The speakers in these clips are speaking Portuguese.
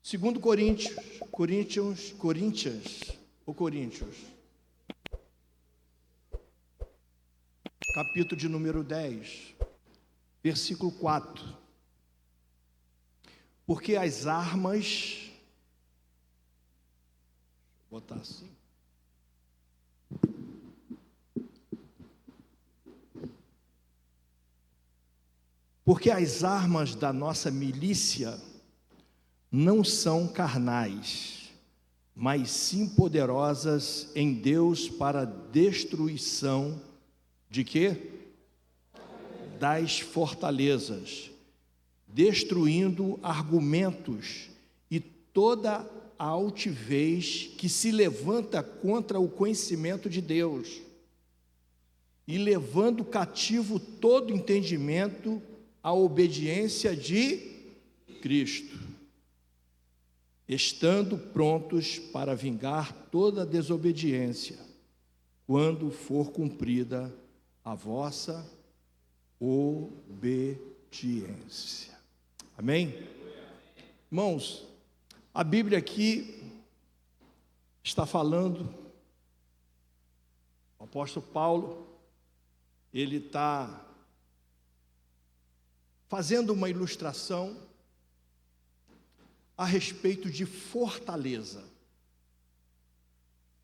Segundo Coríntios, capítulo de número 10, versículo 4. Porque as armas, vou botar assim, porque as armas da nossa milícia não são carnais, mas sim poderosas em Deus para destruição de quê? Das fortalezas, destruindo argumentos e toda a altivez que se levanta contra o conhecimento de Deus, e levando cativo todo entendimento à obediência de Cristo, estando prontos para vingar toda desobediência, quando for cumprida a vossa obediência. Amém? Irmãos, a Bíblia aqui está falando, o apóstolo Paulo, ele está fazendo uma ilustração a respeito de fortaleza.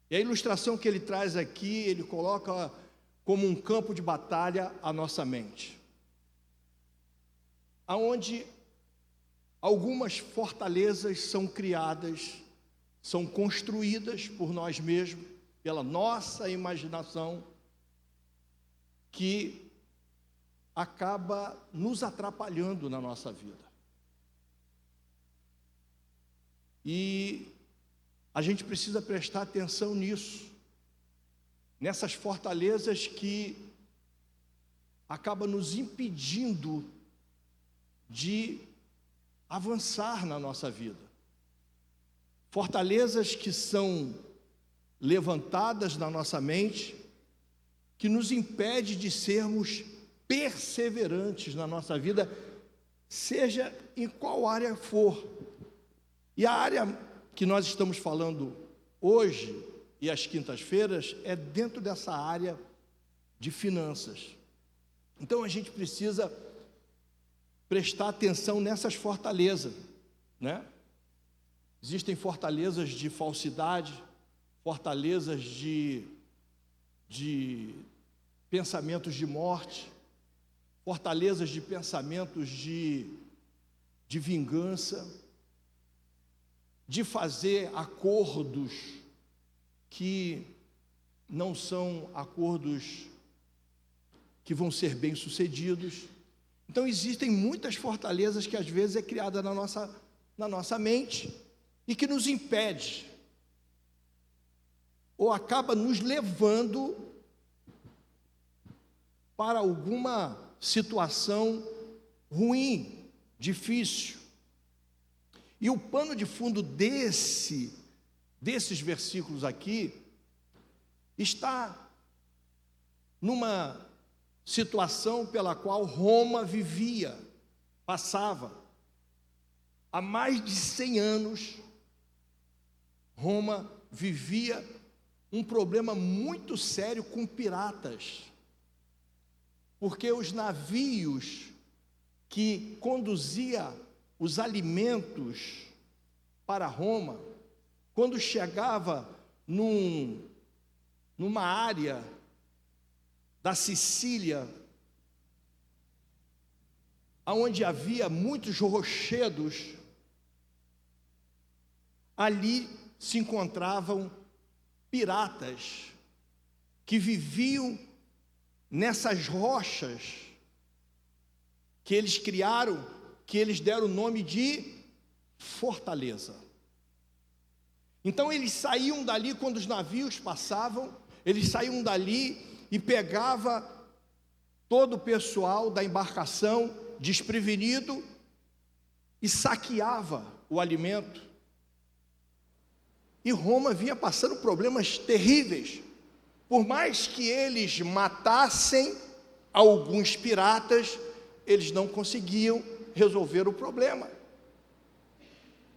E a ilustração que ele traz aqui, ele coloca como um campo de batalha a nossa mente, aonde algumas fortalezas são criadas, são construídas por nós mesmos, pela nossa imaginação, que acaba nos atrapalhando na nossa vida. E a gente precisa prestar atenção nisso, nessas fortalezas que acabam nos impedindo de avançar na nossa vida. Fortalezas que são levantadas na nossa mente, que nos impede de sermos perseverantes na nossa vida, seja em qual área for. E a área que nós estamos falando hoje e às quintas-feiras é dentro dessa área de finanças. Então a gente precisa prestar atenção nessas fortalezas, né? Existem fortalezas de falsidade, fortalezas de pensamentos de morte, fortalezas de pensamentos de vingança, de fazer acordos que não são acordos que vão ser bem-sucedidos. Então existem muitas fortalezas que às vezes é criada na nossa mente e que nos impede, ou acaba nos levando para alguma situação ruim, difícil. E o pano de fundo desses versículos aqui está numa situação pela qual Roma passava. Há mais de 100 anos, Roma vivia um problema muito sério com piratas, porque os navios que conduziam os alimentos para Roma, quando chegava numa área da Sicília, onde havia muitos rochedos, ali se encontravam piratas que viviam nessas rochas que eles criaram, que eles deram o nome de fortaleza. Então eles saíam dali quando os navios passavam, eles saíam dali e pegava todo o pessoal da embarcação desprevenido e saqueava o alimento. E Roma vinha passando problemas terríveis. Por mais que eles matassem alguns piratas, eles não conseguiam resolver o problema.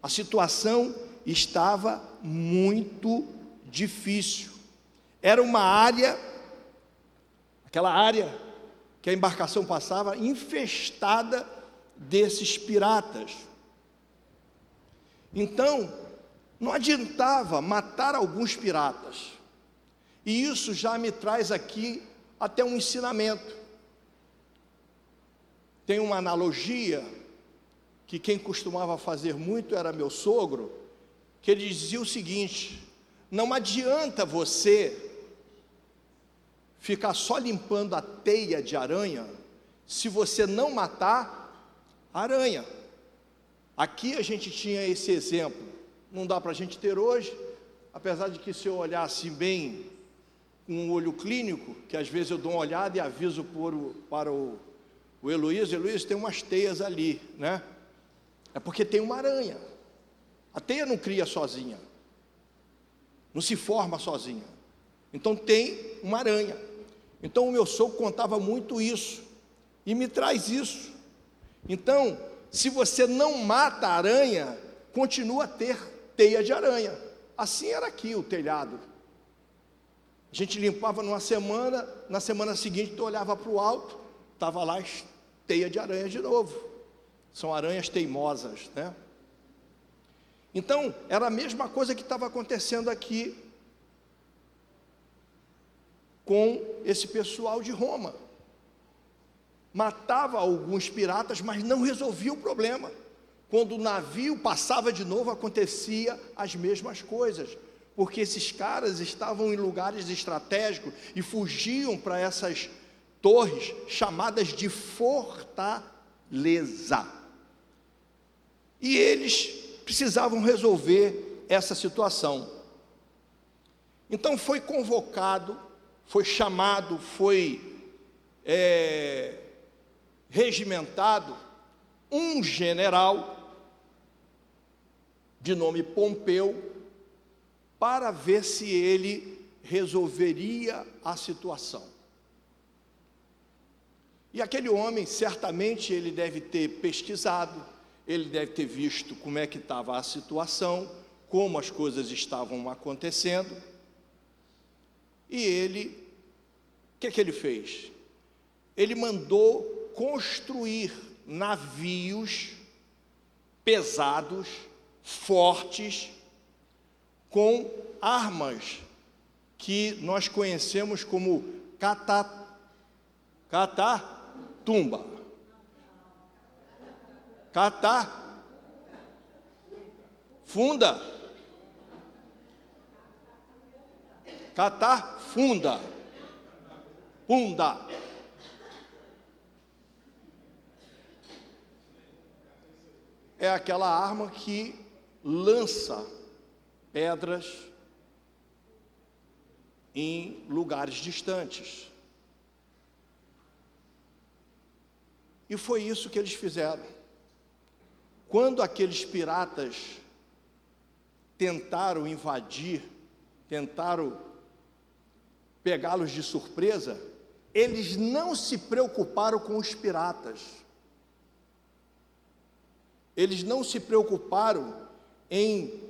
A situação estava muito difícil. Era uma área, aquela área que a embarcação passava, infestada desses piratas. Então, não adiantava matar alguns piratas. E isso já me traz aqui até um ensinamento. Tem uma analogia que quem costumava fazer muito era meu sogro, que ele dizia o seguinte: não adianta você ficar só limpando a teia de aranha se você não matar a aranha. Aqui a gente tinha esse exemplo, não dá para a gente ter hoje, apesar de que se eu olhar assim bem com um olho clínico, que às vezes eu dou uma olhada e aviso para o Heloísio, tem umas teias ali, né? É porque tem uma aranha. A teia não cria sozinha, não se forma sozinha. Então tem uma aranha. Então o meu sogro contava muito isso, e me traz isso. Então, se você não mata a aranha, continua a ter teia de aranha. Assim era aqui o telhado. A gente limpava numa semana, na semana seguinte tu olhava para o alto, estava lá teia de aranha de novo. São aranhas teimosas, né? Então, era a mesma coisa que estava acontecendo aqui com esse pessoal de Roma. Matava alguns piratas, mas não resolvia o problema. Quando o navio passava de novo, acontecia as mesmas coisas, porque esses caras estavam em lugares estratégicos e fugiam para essas torres chamadas de fortaleza. E eles precisavam resolver essa situação. Então foi convocado, foi chamado, foi regimentado um general de nome Pompeu para ver se ele resolveria a situação. E aquele homem, certamente, ele deve ter pesquisado, ele deve ter visto como é que estava a situação, como as coisas estavam acontecendo. E ele, o que ele fez? Ele mandou construir navios pesados, fortes, com armas que nós conhecemos como catatumba. Punda. É aquela arma que lança pedras em lugares distantes. E foi isso que eles fizeram. Quando aqueles piratas tentaram invadir, tentaram pegá-los de surpresa, eles não se preocuparam com os piratas. Eles não se preocuparam em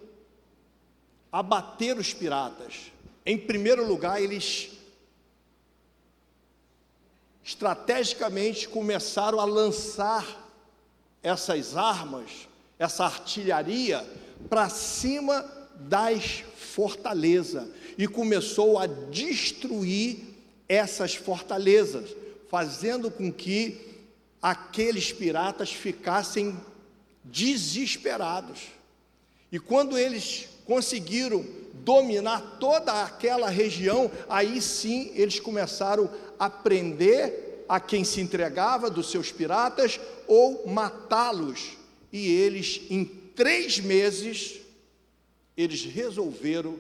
abater os piratas. Em primeiro lugar, eles estrategicamente começaram a lançar essas armas, essa artilharia, para cima das fortalezas, e começou a destruir essas fortalezas, fazendo com que aqueles piratas ficassem desesperados. E quando eles conseguiram dominar toda aquela região, aí sim eles começaram a prender a quem se entregava dos seus piratas ou matá-los. E eles, em 3 meses, eles resolveram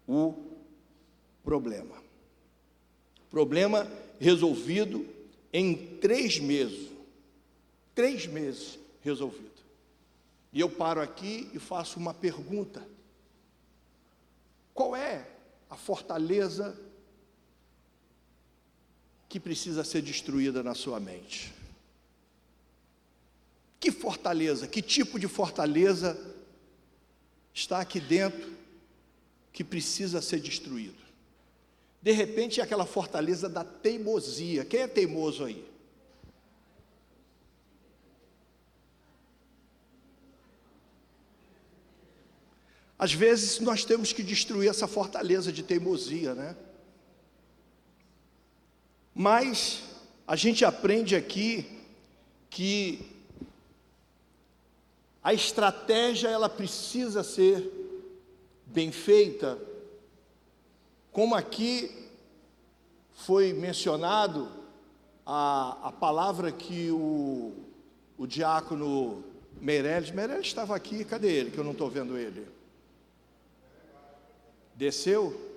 o problema. Problema resolvido em 3 meses. 3 meses resolvido. E eu paro aqui e faço uma pergunta: qual é a fortaleza que precisa ser destruída na sua mente? Que fortaleza, que tipo de fortaleza está aqui dentro que precisa ser destruído. De repente é aquela fortaleza da teimosia. Quem é teimoso aí? Às vezes nós temos que destruir essa fortaleza de teimosia, né? Mas a gente aprende aqui que a estratégia ela precisa ser bem feita, como aqui foi mencionado a palavra que o diácono Meirelles estava aqui, cadê ele? Que eu não estou vendo ele. Desceu?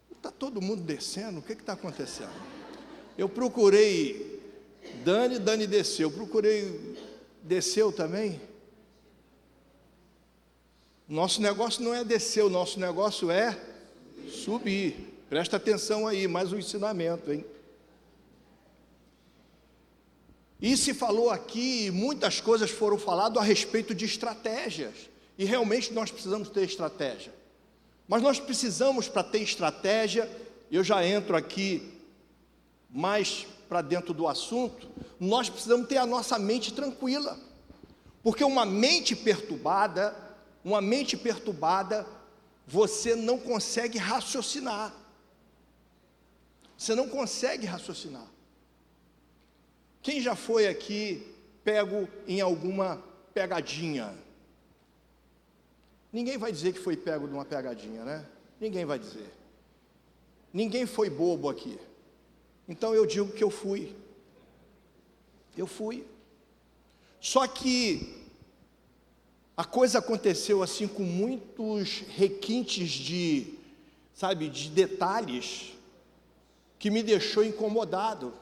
Está todo mundo descendo? O que está acontecendo? Eu procurei Dani desceu. Procurei, desceu também? Nosso negócio não é descer, o nosso negócio é subir. Presta atenção aí, mais um ensinamento, hein? E se falou aqui, muitas coisas foram faladas a respeito de estratégias. E realmente nós precisamos ter estratégia. Mas nós precisamos, para ter estratégia, eu já entro aqui mais para dentro do assunto, nós precisamos ter a nossa mente tranquila. Porque uma mente perturbada, você não consegue raciocinar. Você não consegue raciocinar. Quem já foi aqui pego em alguma pegadinha? Ninguém vai dizer que foi pego numa pegadinha, né? Ninguém vai dizer. Ninguém foi bobo aqui. Então eu digo que eu fui. Eu fui. Só que a coisa aconteceu assim com muitos requintes de detalhes que me deixou incomodado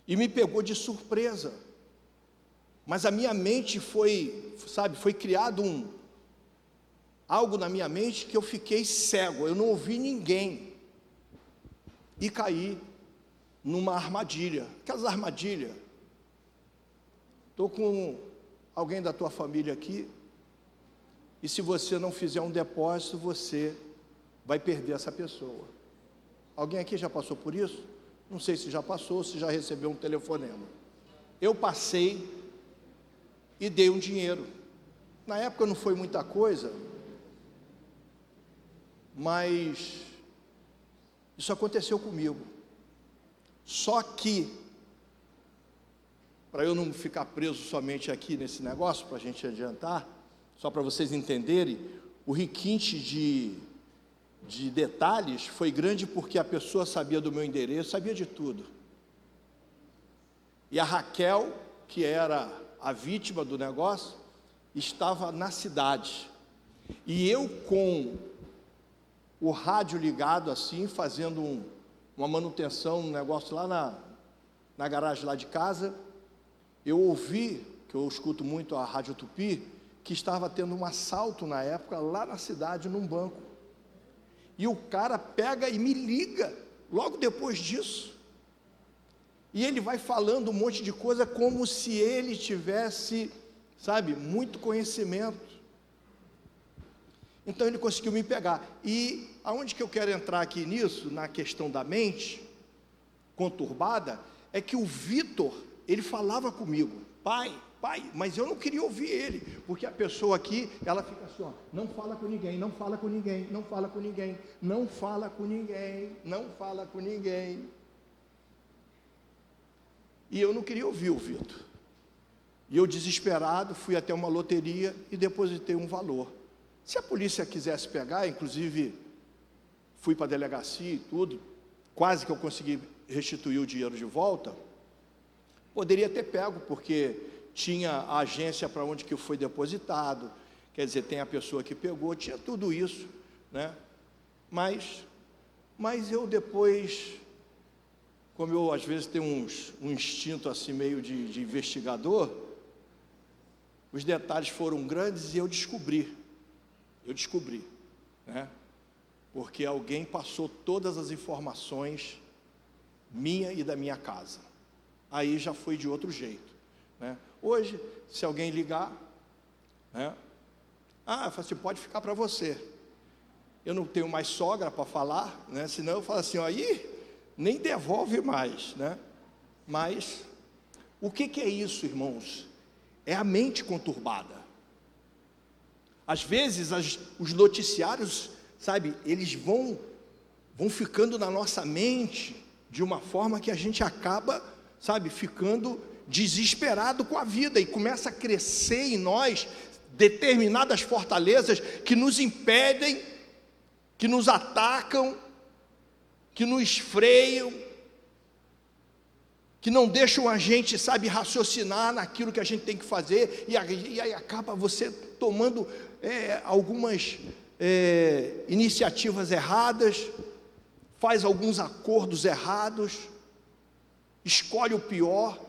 e me pegou de surpresa. Mas a minha mente foi criado algo na minha mente que eu fiquei cego, eu não ouvi ninguém e caí numa armadilha, aquelas armadilhas. Estou com alguém da tua família aqui, e se você não fizer um depósito, você vai perder essa pessoa. Alguém aqui já passou por isso? Não sei se já passou, se já recebeu um telefonema. Eu passei e dei um dinheiro. Na época não foi muita coisa, mas isso aconteceu comigo. Só que, para eu não ficar preso somente aqui nesse negócio, para a gente adiantar, só para vocês entenderem, o requinte de detalhes foi grande porque a pessoa sabia do meu endereço, sabia de tudo. E a Raquel, que era a vítima do negócio, estava na cidade. E eu com o rádio ligado assim, fazendo uma manutenção, um negócio lá na garagem lá de casa, eu ouvi, que eu escuto muito a Rádio Tupi, que estava tendo um assalto na época, lá na cidade, num banco. E o cara pega e me liga, logo depois disso. E ele vai falando um monte de coisa, como se ele tivesse, muito conhecimento. Então ele conseguiu me pegar. E aonde que eu quero entrar aqui nisso, na questão da mente conturbada, é que o Vitor, ele falava comigo, pai, mas eu não queria ouvir ele, porque a pessoa aqui, ela fica assim, ó, não fala com ninguém, não fala com ninguém, não fala com ninguém, não fala com ninguém, não fala com ninguém. E eu não queria ouvir o Vitor. E eu, desesperado, fui até uma loteria e depositei um valor. Se a polícia quisesse pegar, inclusive fui para a delegacia e tudo, quase que eu consegui restituir o dinheiro de volta, poderia ter pego, porque tinha a agência para onde que foi depositado, quer dizer, tem a pessoa que pegou, tinha tudo isso, né? Mas eu depois, como eu às vezes tenho um instinto assim meio de investigador, os detalhes foram grandes e eu descobri, né? Porque alguém passou todas as informações minha e da minha casa. Aí já foi de outro jeito, né? Hoje, se alguém ligar, né, Ah, eu falo assim, pode ficar para você. Eu não tenho mais sogra para falar, né? Senão eu falo assim, aí nem devolve mais, né? Mas o que é isso, irmãos? É a mente conturbada. Às vezes os noticiários, sabe, eles vão ficando na nossa mente de uma forma que a gente acaba, sabe, ficando desesperado com a vida e começa a crescer em nós determinadas fortalezas que nos impedem, que nos atacam, que nos freiam, que não deixam a gente, sabe, raciocinar naquilo que a gente tem que fazer, e aí acaba você tomando algumas iniciativas erradas, faz alguns acordos errados, escolhe o pior,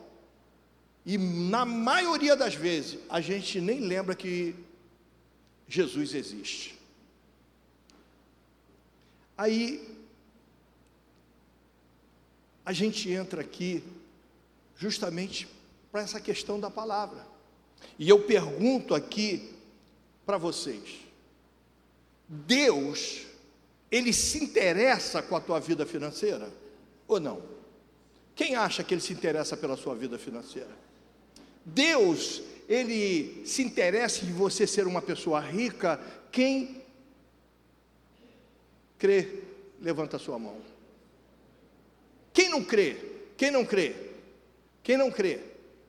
e na maioria das vezes a gente nem lembra que Jesus existe. Aí a gente entra aqui justamente para essa questão da palavra. E eu pergunto aqui para vocês: Deus, Ele se interessa com a tua vida financeira ou não? Quem acha que Ele se interessa pela sua vida financeira? Deus, Ele se interessa em você ser uma pessoa rica? Quem crê, levanta a sua mão. Quem não crê? Quem não crê? Quem não crê?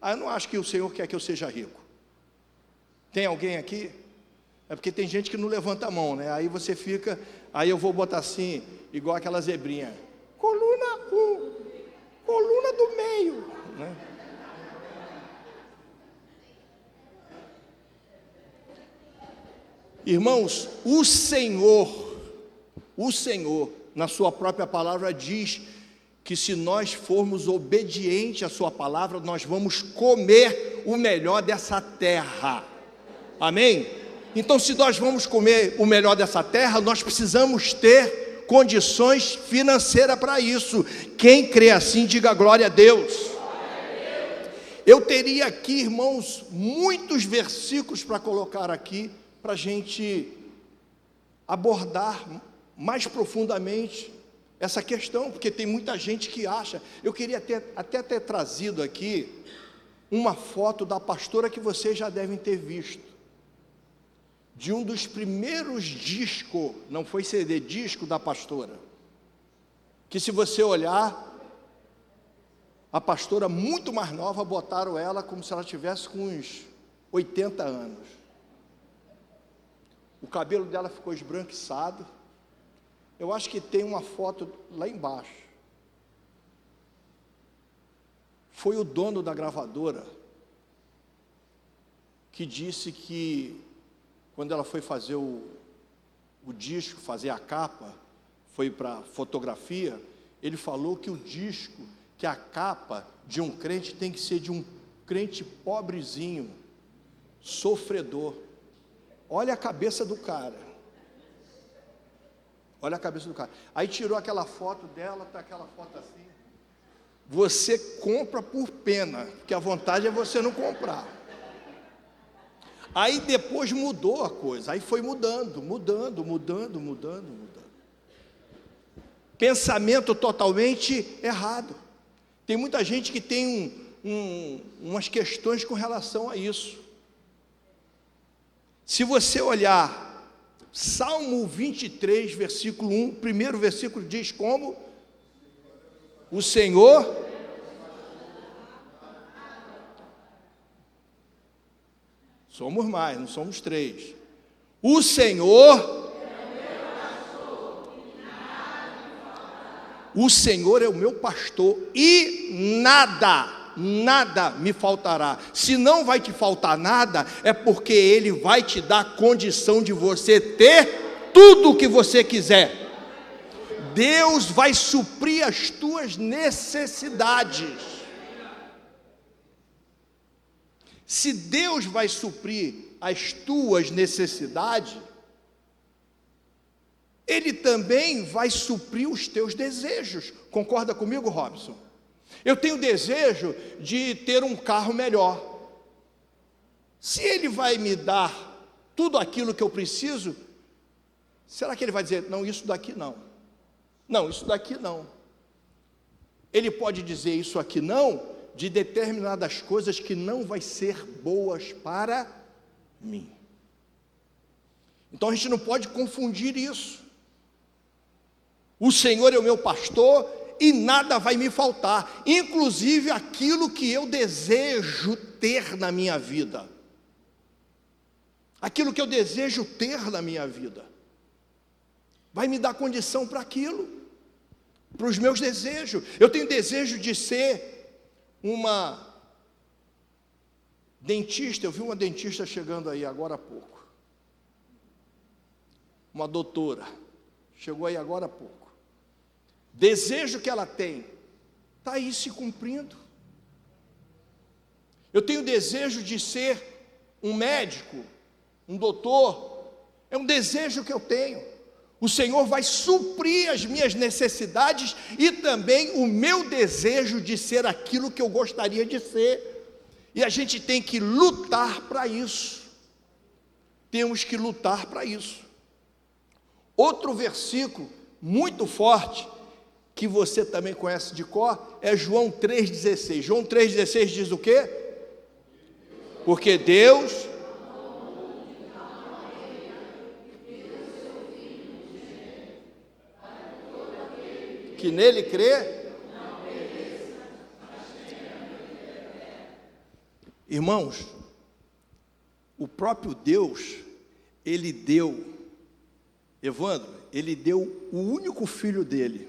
Ah, eu não acho que o Senhor quer que eu seja rico. Tem alguém aqui? É porque tem gente que não levanta a mão, né? Aí você fica, aí eu vou botar assim, igual aquela zebrinha. Coluna 1, coluna do meio, né? Irmãos, o Senhor, na sua própria palavra diz que se nós formos obedientes à sua palavra, nós vamos comer o melhor dessa terra. Amém? Então, se nós vamos comer o melhor dessa terra, nós precisamos ter condições financeiras para isso. Quem crê assim, diga glória a Deus. Eu teria aqui, irmãos, muitos versículos para colocar aqui, para a gente abordar mais profundamente essa questão, porque tem muita gente que acha. Eu queria até ter trazido aqui uma foto da pastora que vocês já devem ter visto, de um dos primeiros discos, não foi CD, disco da pastora, que se você olhar, a pastora muito mais nova, botaram ela como se ela tivesse com uns 80 anos. O cabelo dela ficou esbranquiçado. Eu acho que tem uma foto lá embaixo. Foi o dono da gravadora que disse que quando ela foi fazer o disco, fazer a capa, foi para fotografia, ele falou que o disco, que a capa de um crente tem que ser de um crente pobrezinho, sofredor. Olha a cabeça do cara. Olha a cabeça do cara. Aí tirou aquela foto dela, tá aquela foto assim. Você compra por pena, porque a vontade é você não comprar. Aí depois mudou a coisa, aí foi mudando. Pensamento totalmente errado. Tem muita gente que tem umas questões com relação a isso. Se você olhar Salmo 23, versículo 1, primeiro versículo diz como? O Senhor... Somos mais, não somos três. O Senhor... O Senhor é o meu pastor e nada me faltará. Se não vai te faltar nada, é porque Ele vai te dar condição de você ter tudo o que você quiser. Deus vai suprir as tuas necessidades. Se Deus vai suprir as tuas necessidades, Ele também vai suprir os teus desejos. Concorda comigo, Robson? Eu tenho desejo de ter um carro melhor. Se Ele vai me dar tudo aquilo que eu preciso, será que ele vai dizer, não, isso daqui não, não, isso daqui não? Ele pode dizer isso aqui não, de determinadas coisas que não vai ser boas para mim. Então a gente não pode confundir isso. O Senhor é o meu pastor e nada vai me faltar, inclusive aquilo que eu desejo ter na minha vida. Aquilo que eu desejo ter na minha vida. Vai me dar condição para aquilo, para os meus desejos. Eu tenho desejo de ser uma dentista. Eu vi uma dentista chegando aí agora há pouco. Uma doutora. Chegou aí agora há pouco. Desejo que ela tem, está aí se cumprindo. Eu tenho desejo de ser um médico, um doutor. É um desejo que eu tenho. O Senhor vai suprir as minhas necessidades e também o meu desejo de ser aquilo que eu gostaria de ser. E a gente tem que lutar para isso. Temos que lutar para isso. Outro versículo muito forte, que você também conhece de cor, é João 3,16. João 3,16 diz o quê? Porque Deus... que nele crê. Irmãos, o próprio Deus, Ele deu, Evandro, Ele deu o único filho dele.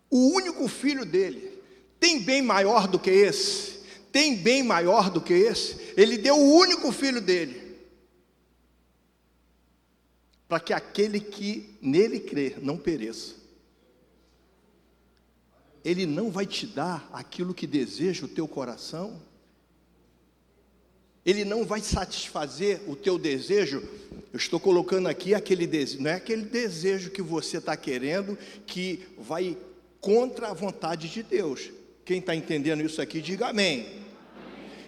O único filho dele. Tem bem maior do que esse? Tem bem maior do que esse? Ele deu o único filho dele. Para que aquele que nele crê não pereça. Ele não vai te dar aquilo que deseja o teu coração. Ele não vai satisfazer o teu desejo. Eu estou colocando aqui aquele desejo, não é aquele desejo que você está querendo, que vai contra a vontade de Deus. Quem está entendendo isso aqui, diga amém.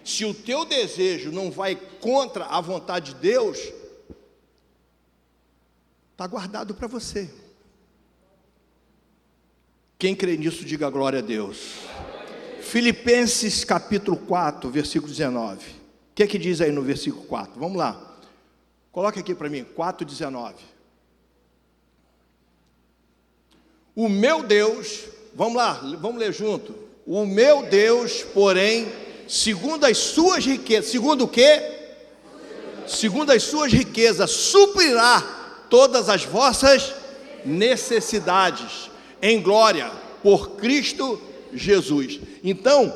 Se o teu desejo não vai contra a vontade de Deus, está guardado para você. Quem crê nisso, diga glória a Deus. Filipenses capítulo 4, versículo 19. O que é que diz aí no versículo 4? Vamos lá. Coloca aqui para mim, 4,19. O meu Deus, vamos lá, vamos ler junto. O meu Deus, porém, segundo as suas riquezas, segundo o quê? Segundo as suas riquezas, suprirá todas as vossas necessidades em glória, por Cristo Jesus. Então,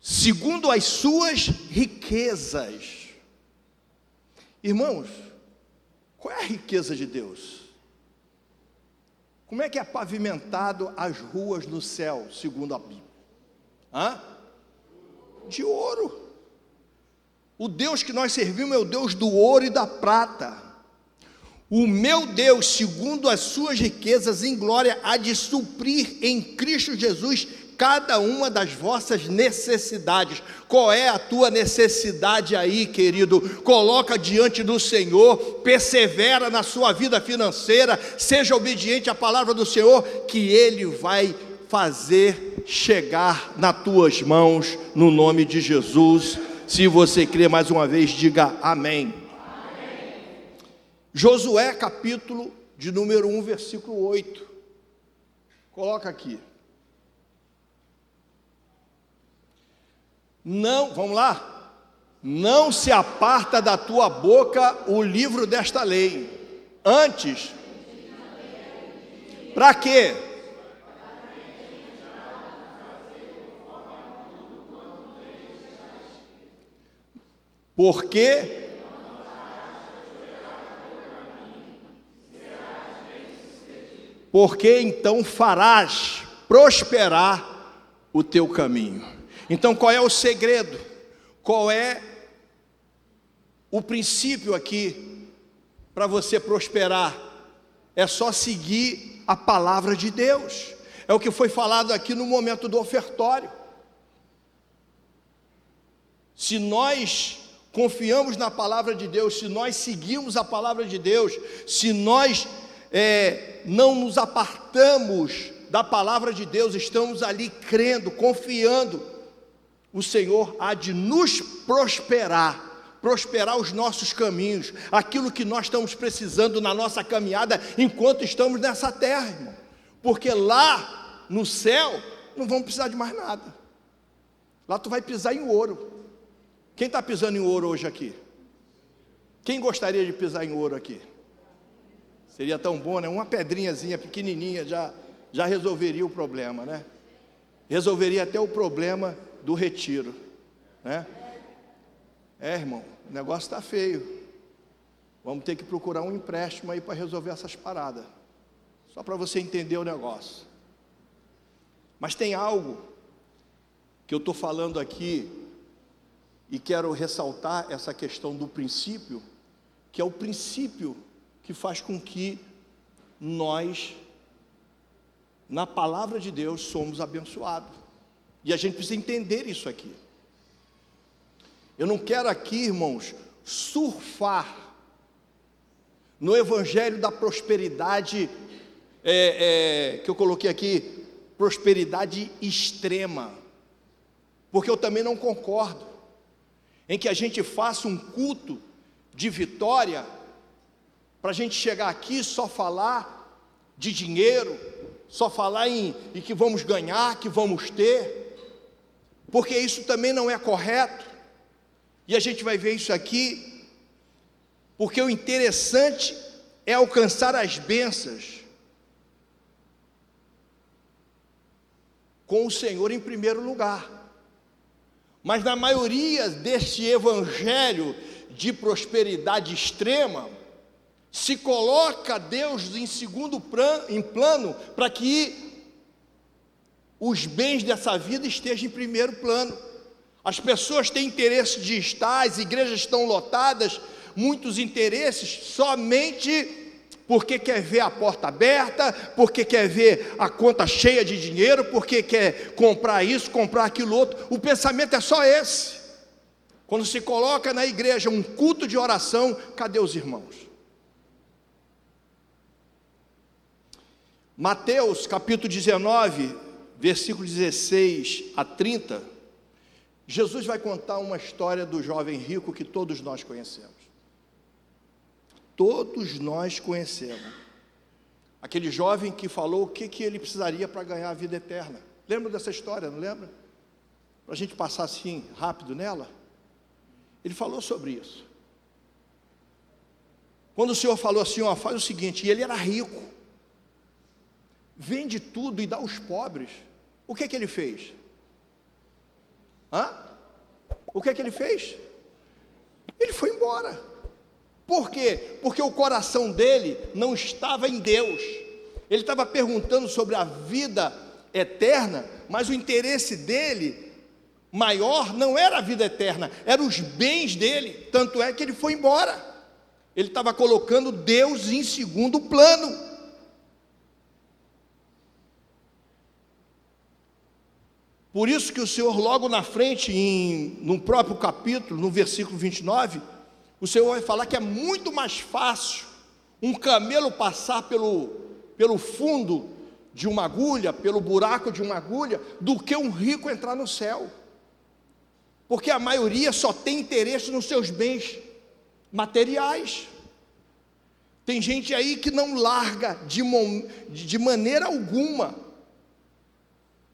segundo as suas riquezas. Irmãos, qual é a riqueza de Deus? Como é que é pavimentado as ruas no céu, segundo a Bíblia? De ouro. O Deus que nós servimos é o Deus do ouro e da prata. O meu Deus, segundo as suas riquezas em glória, há de suprir em Cristo Jesus cada uma das vossas necessidades. Qual é a tua necessidade aí, querido? Coloca diante do Senhor, persevera na sua vida financeira, seja obediente à palavra do Senhor, que Ele vai fazer chegar nas tuas mãos, no nome de Jesus. Se você crê, mais uma vez, diga amém. Josué, capítulo de número 1, versículo 8. Coloca aqui. Não, vamos lá. Não se aparta da tua boca o livro desta lei. Antes. Para quê? Porque então farás prosperar o teu caminho. Então qual é o segredo? Qual é o princípio aqui para você prosperar? É só seguir a palavra de Deus. É o que foi falado aqui no momento do ofertório. Se nós confiamos na palavra de Deus, se nós seguimos a palavra de Deus, se nós não nos apartamos da palavra de Deus, estamos ali crendo, confiando, o Senhor há de nos prosperar os nossos caminhos, aquilo que nós estamos precisando na nossa caminhada, enquanto estamos nessa terra, irmão, porque lá no céu, não vamos precisar de mais nada, lá tu vai pisar em ouro. Quem está pisando em ouro hoje aqui? Quem gostaria de pisar em ouro aqui? Seria tão bom, né? Uma pedrinhazinha pequenininha já resolveria o problema, né? Resolveria até o problema do retiro, né? Irmão, o negócio está feio. Vamos ter que procurar um empréstimo aí para resolver essas paradas. Só para você entender o negócio. Mas tem algo que eu estou falando aqui e quero ressaltar essa questão do princípio, que é o princípio que faz com que nós, na palavra de Deus, somos abençoados. E a gente precisa entender isso aqui. Eu não quero aqui, irmãos, surfar no evangelho da prosperidade, que eu coloquei aqui, prosperidade extrema, porque eu também não concordo em que a gente faça um culto de vitória, para a gente chegar aqui só falar de dinheiro, só falar em que vamos ganhar, que vamos ter, porque isso também não é correto, e a gente vai ver isso aqui, porque o interessante é alcançar as bênçãos com o Senhor em primeiro lugar. Mas na maioria deste evangelho de prosperidade extrema, se coloca Deus em segundo plano, para que os bens dessa vida estejam em primeiro plano. As pessoas têm interesse de estar, as igrejas estão lotadas, muitos interesses somente porque quer ver a porta aberta, porque quer ver a conta cheia de dinheiro, porque quer comprar isso, comprar aquilo outro. O pensamento é só esse. Quando se coloca na igreja um culto de oração, cadê os irmãos? Mateus capítulo 19, versículo 16 a 30, Jesus vai contar uma história do jovem rico que todos nós conhecemos. Todos nós conhecemos. Aquele jovem que falou o que ele precisaria para ganhar a vida eterna. Lembra dessa história, não lembra? Para a gente passar assim rápido nela. Ele falou sobre isso. Quando o Senhor falou assim, faz o seguinte, e ele era rico, vende tudo e dá aos pobres. O que ele fez? O que ele fez? Ele foi embora. Por quê? Porque o coração dele não estava em Deus. Ele estava perguntando sobre a vida eterna, mas o interesse dele maior não era a vida eterna, eram os bens dele. Tanto é que ele foi embora. Ele estava colocando Deus em segundo plano. Por isso que o Senhor, logo na frente, no próprio capítulo, no versículo 29, o Senhor vai falar que é muito mais fácil um camelo passar pelo fundo de uma agulha, pelo buraco de uma agulha, do que um rico entrar no céu. Porque a maioria só tem interesse nos seus bens materiais. Tem gente aí que não larga de maneira alguma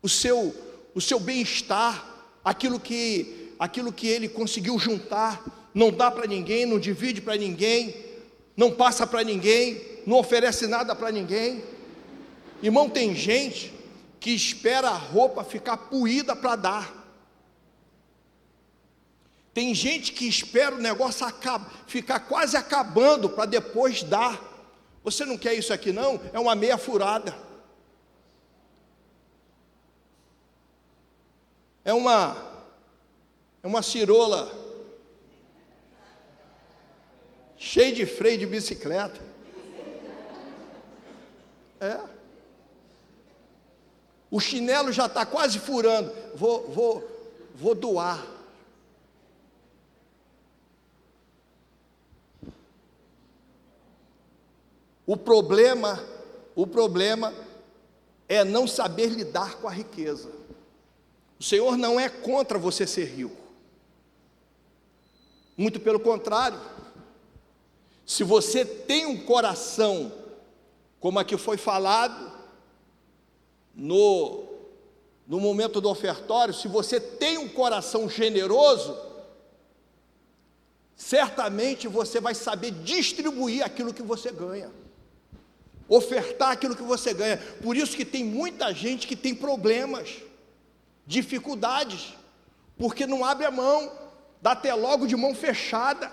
o seu bem-estar, aquilo que ele conseguiu juntar. Não dá para ninguém, não divide para ninguém, não passa para ninguém, não oferece nada para ninguém. Irmão, tem gente que espera a roupa ficar poída para dar. Tem gente que espera o negócio ficar quase acabando para depois dar. Você não quer isso aqui não? É uma meia furada. É uma cirola cheio de freio de bicicleta. O chinelo já está quase furando. Vou doar. O problema é não saber lidar com a riqueza. O Senhor não é contra você ser rico. Muito pelo contrário. Se você tem um coração, como aqui foi falado, no momento do ofertório, se você tem um coração generoso, certamente você vai saber distribuir aquilo que você ganha, ofertar aquilo que você ganha. Por isso que tem muita gente que tem problemas, dificuldades, porque não abre a mão, dá até logo de mão fechada,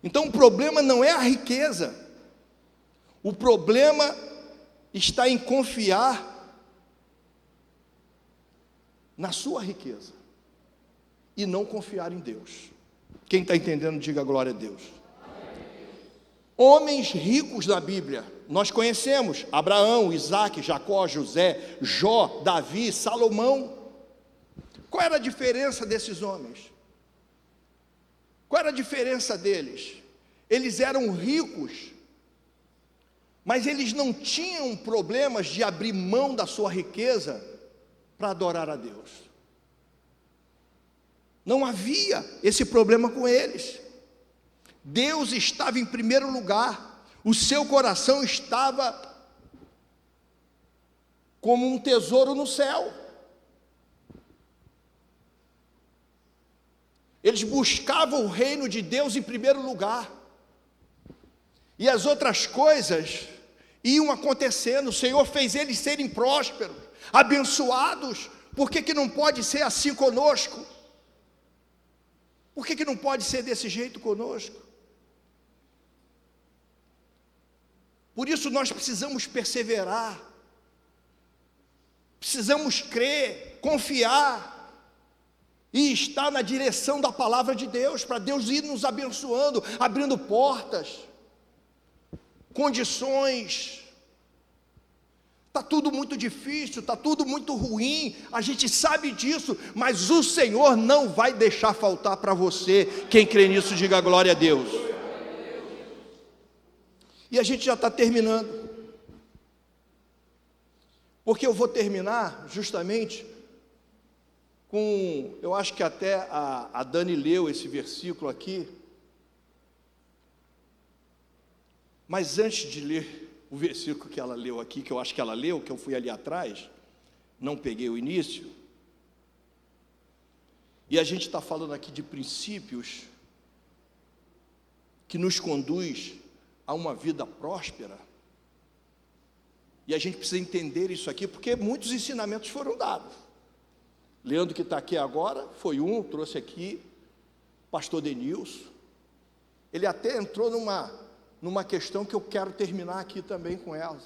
Então o problema não é a riqueza, o problema está em confiar na sua riqueza e não confiar em Deus. Quem está entendendo, diga glória a Deus. Homens ricos da Bíblia, nós conhecemos Abraão, Isaac, Jacó, José, Jó, Davi, Salomão. Qual era a diferença desses homens? Qual era a diferença deles? Eles eram ricos, mas eles não tinham problemas de abrir mão da sua riqueza para adorar a Deus. Não havia esse problema com eles. Deus estava em primeiro lugar, o seu coração estava como um tesouro no céu. Eles buscavam o reino de Deus em primeiro lugar, e as outras coisas iam acontecendo. O Senhor fez eles serem prósperos, abençoados. Por que não pode ser assim conosco? Por que não pode ser desse jeito conosco? Por isso nós precisamos perseverar, precisamos crer, confiar, e estar na direção da palavra de Deus, para Deus ir nos abençoando, abrindo portas, condições. Está tudo muito difícil, está tudo muito ruim, a gente sabe disso, mas o Senhor não vai deixar faltar para você. Quem crê nisso, diga glória a Deus. E a gente já está terminando, porque eu vou terminar justamente com, eu acho que até a Dani leu esse versículo aqui, mas antes de ler o versículo que ela leu aqui, que eu acho que ela leu, que eu fui ali atrás, não peguei o início, e a gente está falando aqui de princípios que nos conduz a uma vida próspera, e a gente precisa entender isso aqui, porque muitos ensinamentos foram dados. Leandro, que está aqui agora, foi trouxe aqui, pastor Denilson, ele até entrou numa questão que eu quero terminar aqui também com ela.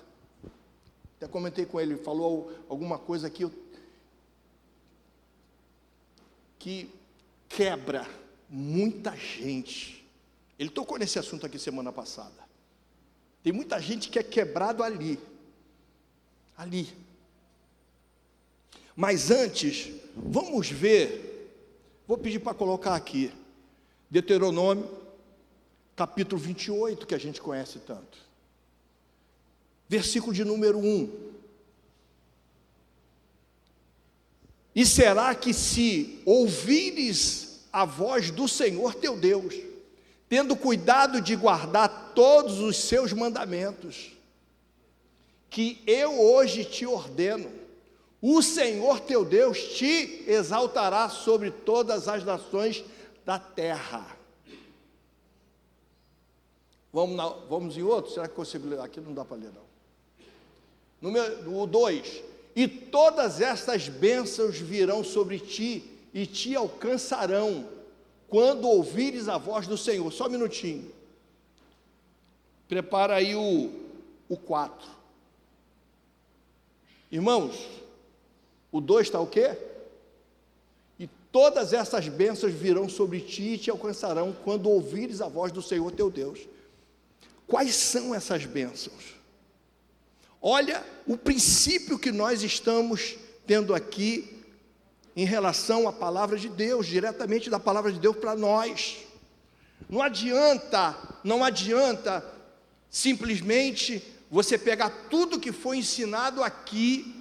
Até comentei com ele, falou alguma coisa aqui que quebra muita gente. Ele tocou nesse assunto aqui semana passada. Tem muita gente que é quebrado ali. Mas antes, vamos ver, vou pedir para colocar aqui, Deuteronômio, capítulo 28, que a gente conhece tanto. Versículo de número 1. E será que se ouvires a voz do Senhor teu Deus, tendo cuidado de guardar todos os seus mandamentos, que eu hoje te ordeno, o Senhor teu Deus te exaltará sobre todas as nações da terra. Vamos em outro? Será que consigo ler? Aqui não dá para ler não. Número 2. E todas estas bênçãos virão sobre ti e te alcançarão, quando ouvires a voz do Senhor. Só um minutinho. Prepara aí o 4. Irmãos, o 2 está o quê? E todas essas bênçãos virão sobre ti e te alcançarão, quando ouvires a voz do Senhor teu Deus. Quais são essas bênçãos? Olha o princípio que nós estamos tendo aqui em relação à palavra de Deus, diretamente da palavra de Deus para nós. Não adianta simplesmente você pegar tudo que foi ensinado aqui,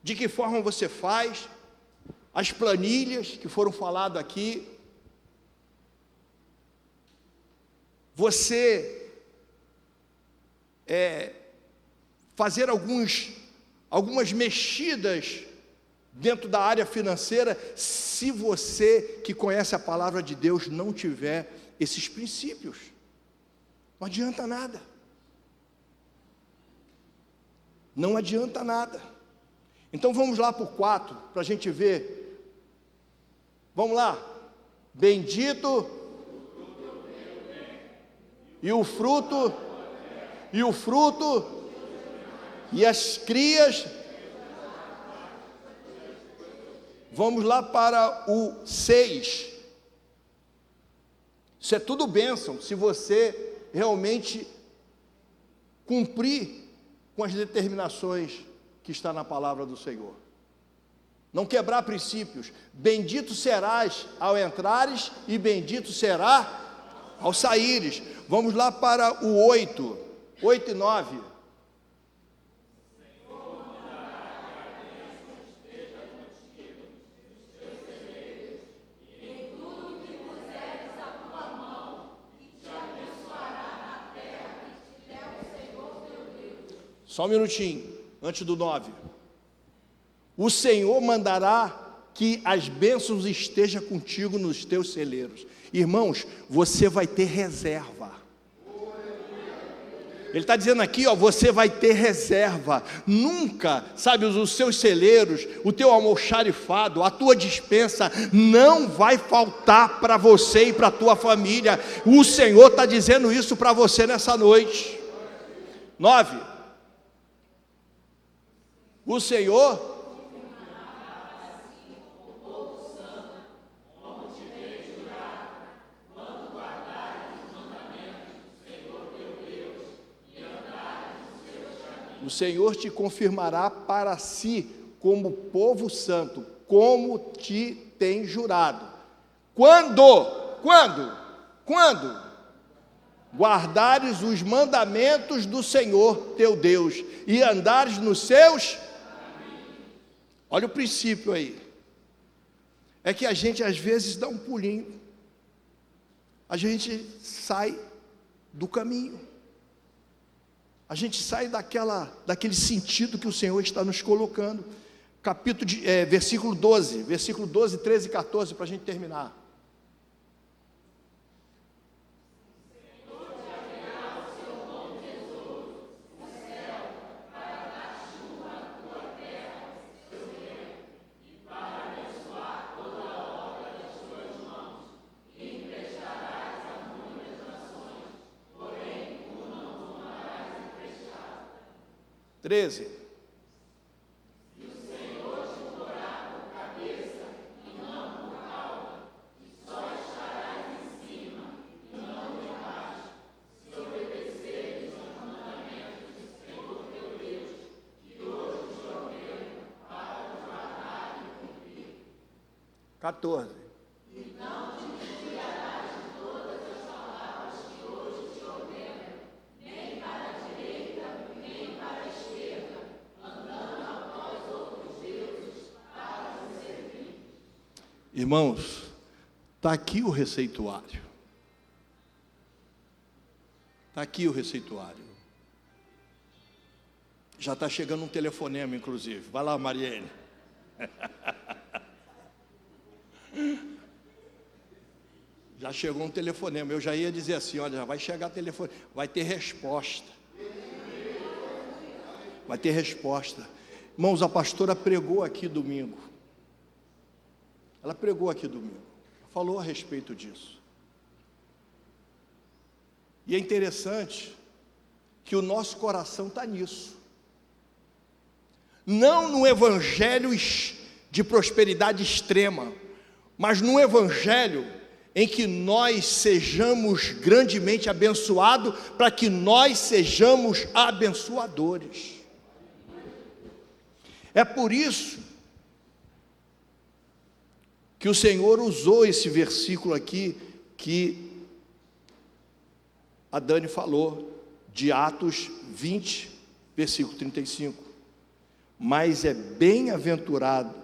de que forma você faz, as planilhas que foram faladas aqui, você fazer algumas mexidas dentro da área financeira, se você que conhece a palavra de Deus não tiver esses princípios. Não adianta nada. Não adianta nada. Então vamos lá para o 4, para a gente ver. Vamos lá. Bendito e o fruto e as crias. Vamos lá para o 6. Isso é tudo bênção, se você realmente cumprir com as determinações que está na palavra do Senhor. Não quebrar princípios. Bendito serás ao entrares e bendito será ao saíres. Vamos lá para o 8 e 9. Só um minutinho, antes do 9. O Senhor mandará que as bênçãos estejam contigo nos teus celeiros. Irmãos, você vai ter reserva. Ele está dizendo aqui, você vai ter reserva. Nunca, sabe, os seus celeiros, o teu almoxarifado, a tua despensa, não vai faltar para você e para a tua família. O Senhor está dizendo isso para você nessa noite. 9. O Senhor te confirmará para si como povo santo, como te tem jurado. Quando? Guardares os mandamentos do Senhor teu Deus e andares nos seus. Olha o princípio aí. É que a gente às vezes dá um pulinho. A gente sai do caminho. A gente sai daquele sentido que o Senhor está nos colocando. Versículo 12, 13 e 14, para a gente terminar. E o Senhor te porá por cabeça e não por cauda, e só estarás em cima e não debaixo, se obedeceres aos mandamentos do Senhor teu Deus, que hoje te ordeno para os guardar e cumprir. 14. E não te desviarás de todas as palavras que hoje te ordeno, nem para a direita, nem para a esquerda, andando após outros deuses para os servir. Irmãos, está aqui o receituário. Está aqui o receituário. Já está chegando um telefonema, inclusive. Vai lá, Mariene. Já chegou um telefonema. Eu já ia dizer assim, olha, já vai chegar telefone, vai ter resposta. Vai ter resposta. Irmãos, a pastora pregou aqui domingo. Ela pregou aqui domingo. Falou a respeito disso. E é interessante que o nosso coração está nisso. Não no evangelho de prosperidade extrema, mas no evangelho em que nós sejamos grandemente abençoados, para que nós sejamos abençoadores. É por isso que o Senhor usou esse versículo aqui que a Dani falou, de Atos 20, versículo 35. Mas bem-aventurado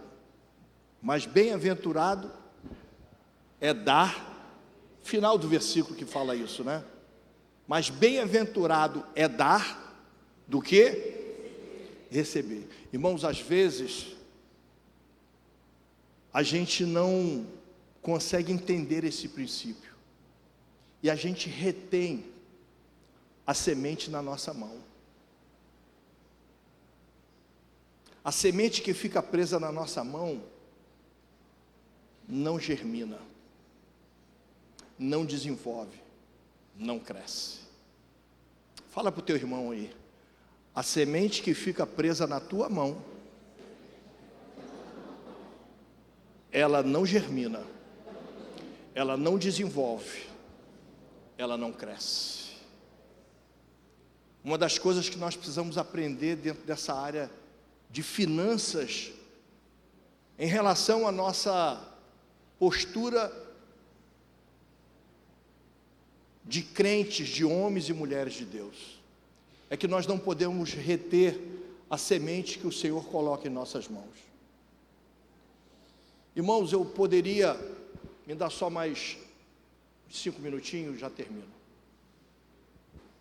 é dar, final do versículo que fala isso, né? Mas bem-aventurado é dar do que receber. Irmãos, às vezes a gente não consegue entender esse princípio e a gente retém a semente na nossa mão. A semente que fica presa na nossa mão não germina, não desenvolve, não cresce. Fala para o teu irmão aí, a semente que fica presa na tua mão, ela não germina, ela não desenvolve, ela não cresce. Uma das coisas que nós precisamos aprender dentro dessa área de finanças, em relação à nossa postura de crentes, de homens e mulheres de Deus, é que nós não podemos reter a semente que o Senhor coloca em nossas mãos. Irmãos, eu poderia, me dar só mais 5 minutinhos, já termino.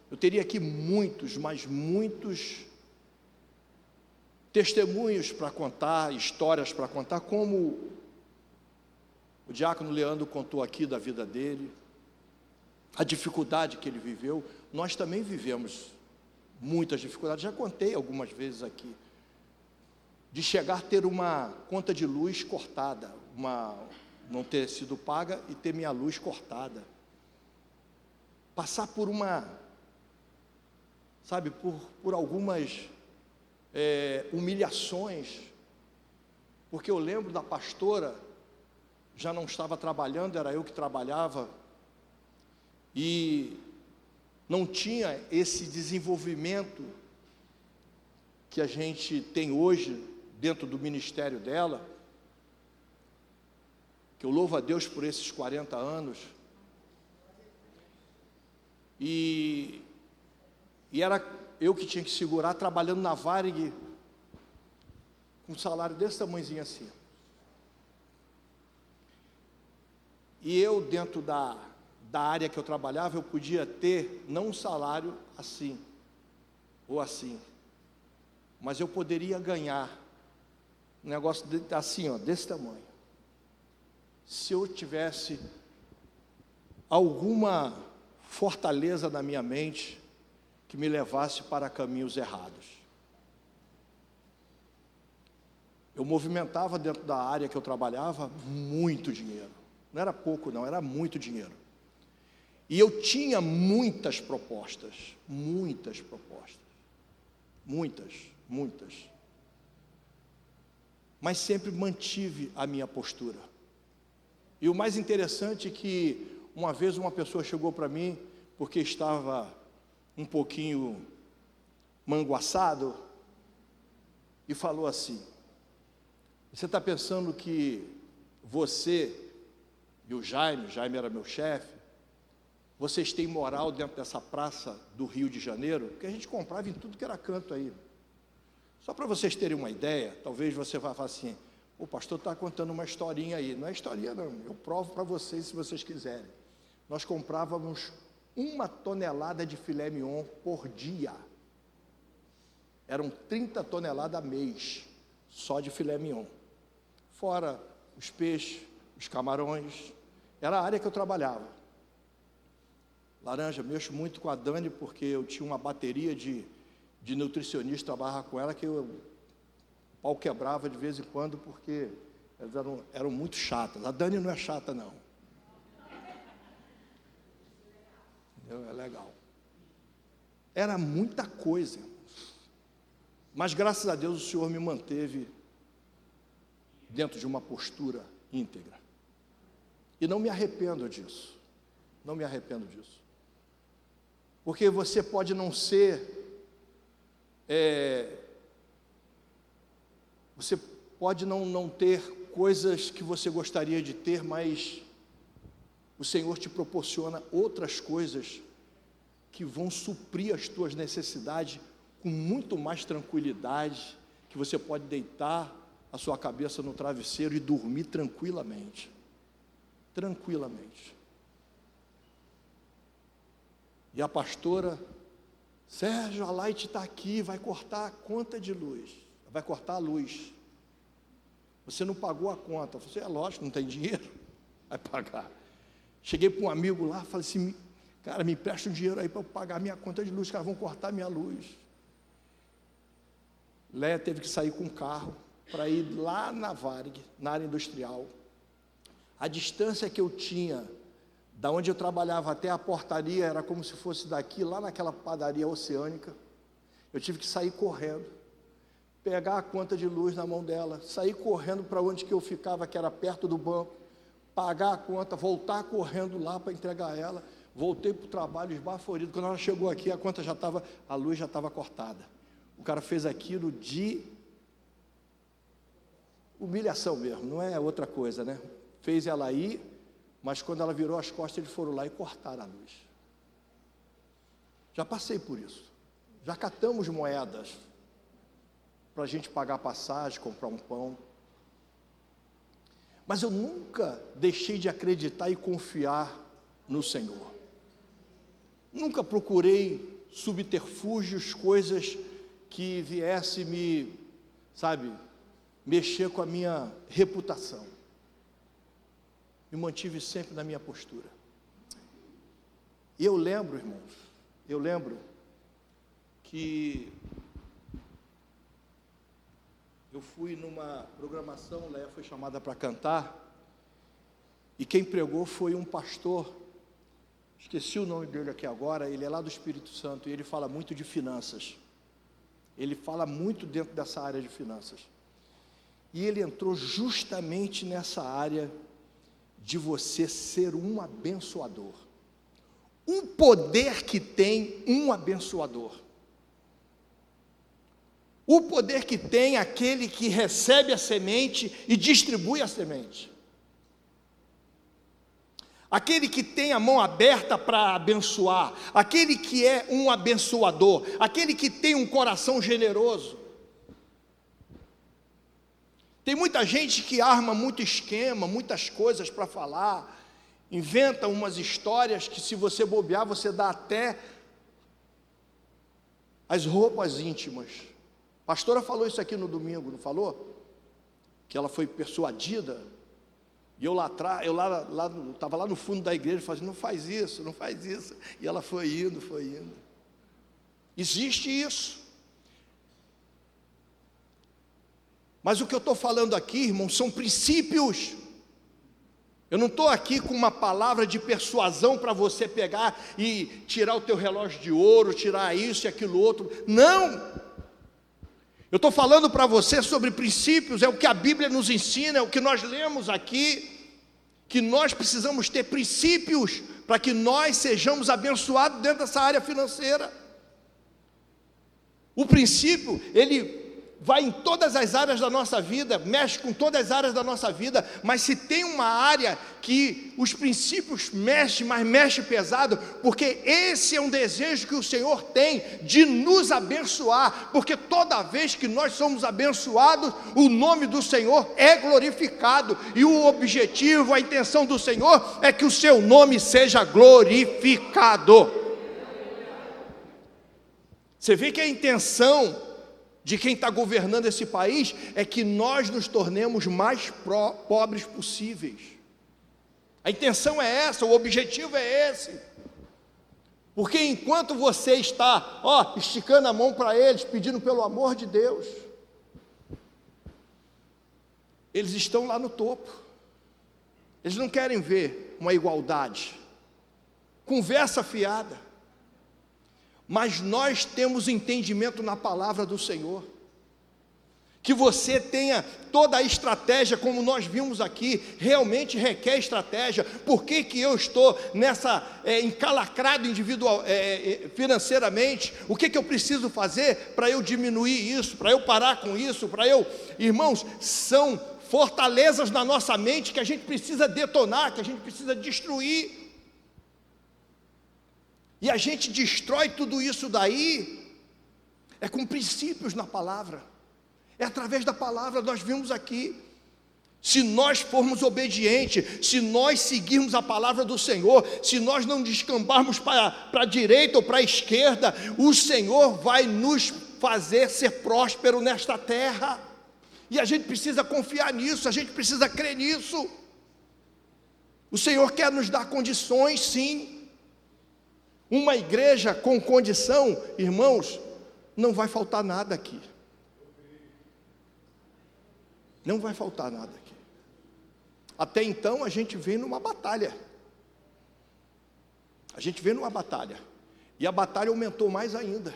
Eu teria aqui muitos testemunhos para contar, histórias para contar, como o diácono Leandro contou aqui da vida dele, a dificuldade que ele viveu. Nós também vivemos muitas dificuldades, já contei algumas vezes aqui, de chegar a ter uma conta de luz cortada, não ter sido paga e ter minha luz cortada, passar por por algumas humilhações, porque eu lembro da pastora, já não estava trabalhando, era eu que trabalhava, e não tinha esse desenvolvimento que a gente tem hoje dentro do ministério dela, que eu louvo a Deus por esses 40 anos, e era eu que tinha que segurar, trabalhando na Varig, com um salário desse tamanhozinho assim. E eu, dentro da área que eu trabalhava, eu podia ter, não um salário assim, ou assim, mas eu poderia ganhar um negócio assim, ó, desse tamanho, se eu tivesse alguma fortaleza na minha mente, que me levasse para caminhos errados. Eu movimentava dentro da área que eu trabalhava muito dinheiro. Não era pouco não, era muito dinheiro. E eu tinha muitas propostas. Mas sempre mantive a minha postura. E o mais interessante é que uma vez uma pessoa chegou para mim, porque estava um pouquinho manguaçado, e falou assim: você está pensando que você e o Jaime era meu chefe, vocês têm moral dentro dessa praça do Rio de Janeiro? Porque a gente comprava em tudo que era canto aí. Só para vocês terem uma ideia, talvez você vá falar assim: o pastor está contando uma historinha aí. Não é historinha não, eu provo para vocês se vocês quiserem. Nós comprávamos 1 tonelada de filé mignon por dia. Eram 30 toneladas mês, só de filé mignon. Fora os peixes, os camarões. Era a área que eu trabalhava. Laranja, mexo muito com a Dani, porque eu tinha uma bateria de nutricionista, trabalhava com ela, que o pau quebrava de vez em quando, porque elas eram muito chatas. A Dani não é chata, não. É legal. Era muita coisa, mas graças a Deus o Senhor me manteve dentro de uma postura íntegra. E não me arrependo disso. Não me arrependo disso. Porque você pode não ser, você pode não ter coisas que você gostaria de ter, mas o Senhor te proporciona outras coisas que vão suprir as tuas necessidades com muito mais tranquilidade, que você pode deitar a sua cabeça no travesseiro e dormir tranquilamente. Tranquilamente. E a pastora: Sérgio, a Light está aqui, vai cortar a conta de luz, vai cortar a luz. Você não pagou a conta. Eu falei: é lógico, não tem dinheiro, vai pagar. Cheguei para um amigo lá, falei assim: cara, me empresta um dinheiro aí para eu pagar a minha conta de luz, os caras vão cortar a minha luz. Léa teve que sair com o carro para ir lá na Varig, na área industrial. A distância que eu tinha da onde eu trabalhava até a portaria era como se fosse daqui, lá naquela padaria oceânica. Eu tive que sair correndo, pegar a conta de luz na mão dela, sair correndo para onde que eu ficava, que era perto do banco, pagar a conta, voltar correndo lá para entregar ela. Voltei para o trabalho esbaforido. Quando ela chegou aqui, a conta já estava, a luz já estava cortada. O cara fez aquilo de humilhação mesmo, não é outra coisa, né? Fez ela ir, mas quando ela virou as costas, eles foram lá e cortaram a luz. Já passei por isso. Já catamos moedas para a gente pagar passagem, comprar um pão. Mas eu nunca deixei de acreditar e confiar no Senhor. Nunca procurei subterfúgios, coisas que viesse me, mexer com a minha reputação. Me mantive sempre na minha postura. E eu lembro, irmãos, que eu fui numa programação, Léa foi chamada para cantar, e quem pregou foi um pastor, esqueci o nome dele aqui agora, ele é lá do Espírito Santo, e ele fala muito de finanças. Ele fala muito dentro dessa área de finanças. E ele entrou justamente nessa área de você ser um abençoador. O poder que tem um abençoador. O poder que tem aquele que recebe a semente e distribui a semente. Aquele que tem a mão aberta para abençoar, aquele que é um abençoador, aquele que tem um coração generoso. Tem muita gente que arma muito esquema, muitas coisas para falar, inventa umas histórias que, se você bobear, você dá até as roupas íntimas. A pastora falou isso aqui no domingo, não falou? Que ela foi persuadida. E eu lá atrás, estava lá no fundo da igreja, falando: não faz isso, não faz isso. E ela foi indo. Existe isso. Mas o que eu estou falando aqui, irmão, são princípios. Eu não estou aqui com uma palavra de persuasão para você pegar e tirar o teu relógio de ouro, tirar isso e aquilo outro. Não! Eu estou falando para você sobre princípios, é o que a Bíblia nos ensina, é o que nós lemos aqui, que nós precisamos ter princípios para que nós sejamos abençoados dentro dessa área financeira. O princípio, ele vai em todas as áreas da nossa vida, mexe com todas as áreas da nossa vida, mas se tem uma área que os princípios mexem, mas mexe pesado, porque esse é um desejo que o Senhor tem de nos abençoar, porque toda vez que nós somos abençoados, o nome do Senhor é glorificado, e o objetivo, a intenção do Senhor é que o seu nome seja glorificado. Você vê que a intenção de quem está governando esse país é que nós nos tornemos mais pobres possíveis. A intenção é essa, o objetivo é esse. Porque enquanto você está, esticando a mão para eles, pedindo pelo amor de Deus, eles estão lá no topo. Eles não querem ver uma igualdade, conversa fiada. Mas nós temos entendimento na palavra do Senhor, que você tenha toda a estratégia, como nós vimos aqui, realmente requer estratégia. Por que eu estou nessa encalacrado financeiramente? O que eu preciso fazer para eu diminuir isso, para eu parar com isso, irmãos, são fortalezas na nossa mente que a gente precisa detonar, que a gente precisa destruir. E a gente destrói tudo isso daí, é com princípios na palavra, é através da palavra. Nós vimos aqui, se nós formos obedientes, se nós seguirmos a palavra do Senhor, se nós não descambarmos para a direita ou para a esquerda, o Senhor vai nos fazer ser próspero nesta terra, e a gente precisa confiar nisso, a gente precisa crer nisso. O Senhor quer nos dar condições, sim. Uma igreja com condição, irmãos, não vai faltar nada aqui. Não vai faltar nada aqui. Até então a gente vem numa batalha. A gente vem numa batalha. E a batalha aumentou mais ainda.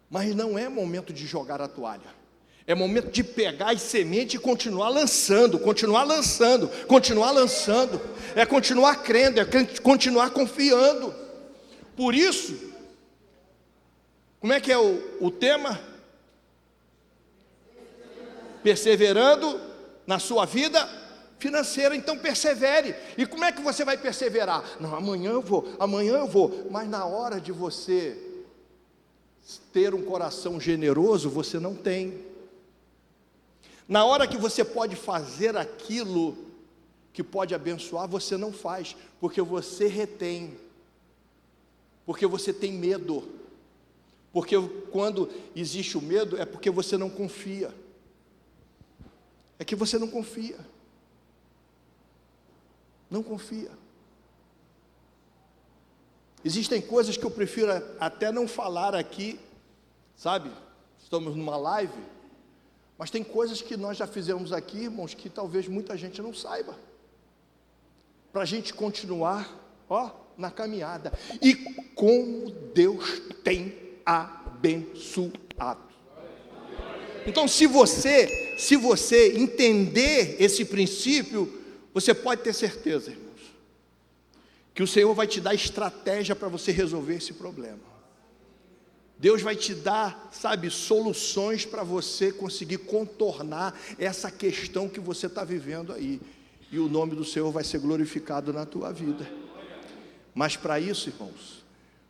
Mas não é momento de jogar a toalha. É momento de pegar as sementes e continuar lançando, continuar lançando, continuar lançando. É continuar crendo, é continuar confiando. Por isso, como é que é o tema? Perseverando na sua vida financeira. Então persevere. E como é que você vai perseverar? Não, amanhã eu vou. Mas na hora de você ter um coração generoso, você não tem. Na hora que você pode fazer aquilo que pode abençoar, você não faz, porque você retém, porque você tem medo, porque quando existe o medo, é porque você não confia, é que você não confia, não confia. Existem coisas que eu prefiro até não falar aqui, sabe? Estamos numa live, mas tem coisas que nós já fizemos aqui, irmãos, que talvez muita gente não saiba, para a gente continuar, na caminhada. E como Deus tem abençoado. Então, se você entender esse princípio, você pode ter certeza, irmãos, que o Senhor vai te dar estratégia para você resolver esse problema. Deus vai te dar, soluções para você conseguir contornar essa questão que você está vivendo aí. E o nome do Senhor vai ser glorificado na tua vida. Mas para isso, irmãos,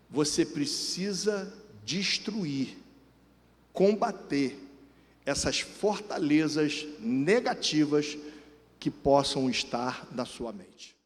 você precisa destruir, combater essas fortalezas negativas que possam estar na sua mente.